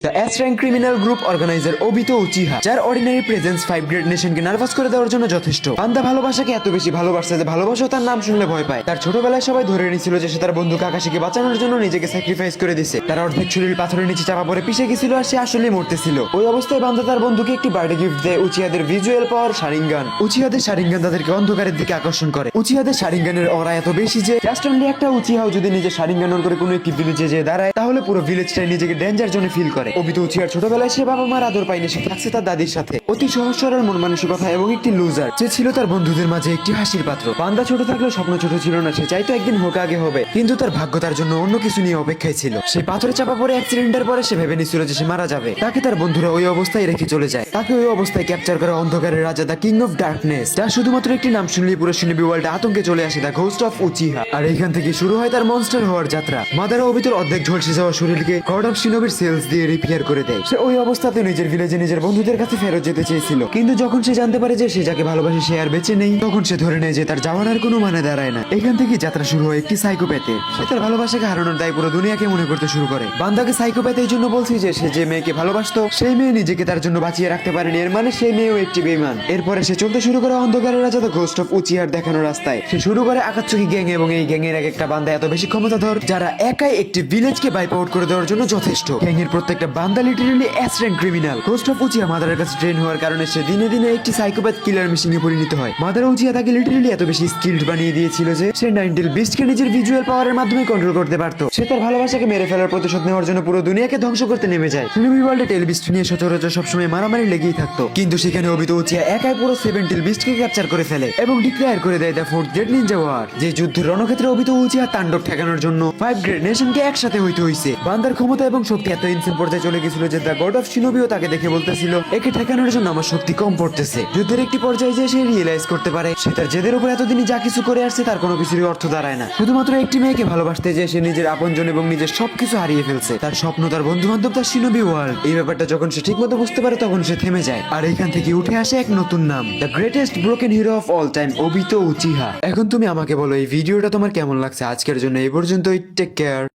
The S rank criminal group organiser Obito Uchiha, যার ordinary presence 5 grade নেশনকে nervous করে দেওয়ার জন্য যথেষ্ট। বান্দা ভালোবাসাকে এত বেশি ভালোবাসছে যে ভালোবাসাও তার নাম শুনলে ভয় পায়। তার ছোটবেলায় সবাই ধরে নিয়েছিল যে সে তার বন্ধু কাকাশিকে বাঁচানোর জন্য নিজেকে স্যাক্রিফাইস করে দিছে। তার অর্ধেক শরীর পাথরের নিচে চাপা পড়ে পিষে গেছিল আর সে আসলে মরতেছিল। ওই অবস্থায় বান্দা তার বন্ধুকে একটি বার্থডে গিফট দেয় উচিহাদের ভিজুয়াল পাওয়ার শারিঙ্গান। উচিহাদের শারিঙ্গান তাদেরকে অন্ধকারের দিকে আকর্ষণ করে। উচিহাদের শারিঙ্গানের অরা এত বেশি যে জাস্ট অনলি একটা উচিহাও যদি নিজের শারিঙ্গান অন করে কোনো একটি ভিলেজে যে দাঁড়ায় তাহলে পুরো ভিলেজটাই নিজেকে ডেঞ্জার জোনে ফিল করে। ওবিতো উচিহার ছোটবেলায় সে বাবা মার আদর পায়নি, সে থাকছে তার দাদির সাথে। অতি সহজ সরল মন মানসিকতা এবং একটি লুজার যে ছিল তার বন্ধুদের মাঝে একটি হাসির পাত্র। বান্দা ছোট থাকলেও স্বপ্ন ছোট ছিল না, সে চাইতো একদিন হোকাগে হবে, কিন্তু তার ভাগ্য তার জন্য অন্য কিছু নিয়ে অপেক্ষায় ছিল। সে পাথরে চাপা পড়ে অ্যাক্সিডেন্টের পরে সে ভেবে নিছিল যে সে মারা যাবে। তাকে তার বন্ধুরা ওই অবস্থায় রেখে চলে যায়। তাকে ওই অবস্থায় ক্যাপচার করে অন্ধকারের রাজা দা কিং অফ ডার্কনেস, যার শুধুমাত্র একটি নাম শুনলেই পুরো শিনোবি ওয়ার্ল্ডে আতঙ্কে চলে আসে, দা ঘোস্ট অফ উচিহা। আর এইখান থেকে শুরু হয় তার মনস্টার হওয়ার যাত্রা। মাদারা ওবিতোর অর্ধেক ঝলসে যাওয়া শরীরকে গড অফ শিনোবির সেলস দিয়ে রিপেয়ার করে দেয়। সে ওই অবস্থাতে নিজের ভিলেজে নিজের বন্ধুদের কাছে ফেরত যেতে চেয়েছিল, কিন্তু যখন সে জানতে পারে যে সে যাকে ভালোবাসে সে আর বেঁচে নেই, তখন সে ধরে নেয় যে তার যাওয়ার আর কোনো মানে দাঁড়ায় না। এখান থেকে যাত্রা শুরু হয় একটি সাইকোপ্যাথের। সে তার ভালোবাসাকে হারানোর দায় পুরো দুনিয়াকে মনে করতে শুরু করে। বান্দাকে সাইকোপ্যাথ এই জন্য বলছি যে সে যে মেয়েকে ভালোবাসতো সেই মেয়ে নিজেকে তার জন্য বাঁচিয়ে রাখতে পারেনি, এর মানে সেই মেয়েও একটি বেঈমান। এরপরে সে চলতে শুরু করে অন্ধকারের রাজা দ্য ঘোস্ট অফ উচিহার দেখানো রাস্তায়। সে শুরু করে আকাতচুকি গ্যাং, এবং এই গ্যাংয়ের এক একটা বান্দা এত বেশি ক্ষমতাধর যারা একাই একটি ভিলেজকে ওয়াইপ আউট করে দেওয়ার জন্য যথেষ্ট। গ্যাংয়ের প্রত্যেকটা বান্দা literally S rank criminal. Ghost of Uchiha মাদারের কাছে ট্রেন হওয়ার কারণে সে দিনে দিনে একটি সাইকোপ্যাথ কিলার মেশিনে পরিণত হয়। মাদার উচিহা তাকে লিটারালি এত বেশি স্কিলড বানিয়ে দিয়েছিল যে সে নাইনটেল বিস্টকে নিজের ভিজুয়াল পাওয়ারের মাধ্যমে কন্ট্রোল করতে পারত। সে তার ভালোবাসাকে মেরে ফেলার প্রতিশোধ নেওয়ার জন্য পুরো দুনিয়াকে ধ্বংস করতে নেমে যায়। শিনোবি ওয়ার্ল্ডে টেল বিস্ট নিয়ে সচরাচর সবসময় মারামারি লেগেই থাকতো, কিন্তু সেখানে ওবিতো উচিহা একাই পুরো 7 টেল বিস্টকে ক্যাপচার করে ফেলে এবং ডিক্লেয়ার করে দেয় the 4th great Ninja war. যে যুদ্ধের রণক্ষেত্রে ওবিতো উচিহা তাণ্ডব ঠেকানোর জন্য 5 গ্রেট নেশনকে একসাথে হইতে হইছে। বান্দার ক্ষমতা এবং শক্তি এত ইনসেন পর্যায়ে চলে গেছিল যে দ্য গড অফ শিনোবিও তাকে দেখে বলতেছিল একে ঠেকানোর জন্য আমার শক্তি কম পড়তেছে। যুদ্ধের একটি পর্যায়ে যে সে রিয়েলাইজ করতে পারে সে তার জেদের উপর এতদিনই যা কিছু করে আসছে তার কোনো কিছুরই অর্থ দাঁড়ায় না। শুধুমাত্র একটি মেয়েকে ভালোবাসতে যে সে নিজের আপনজন এবং নিজের সবকিছু হারিয়ে ফেলছে, তার স্বপ্ন, তার বন্ধু বান্ধব, তার শিনোবি ওয়ার্ল্ড। এই ব্যাপারটা যখন সে ঠিক মতো বুঝতে পারে তখন সে থেমে যায়, আর এইখান থেকে উঠে আসে এক নতুন নাম, the greatest broken hero of all time, Obito Uchiha. এখন তুমি আমাকে বলো এই ভিডিওটা তোমার কেমন লাগছে? আজকের জন্য এই পর্যন্তই। Take care.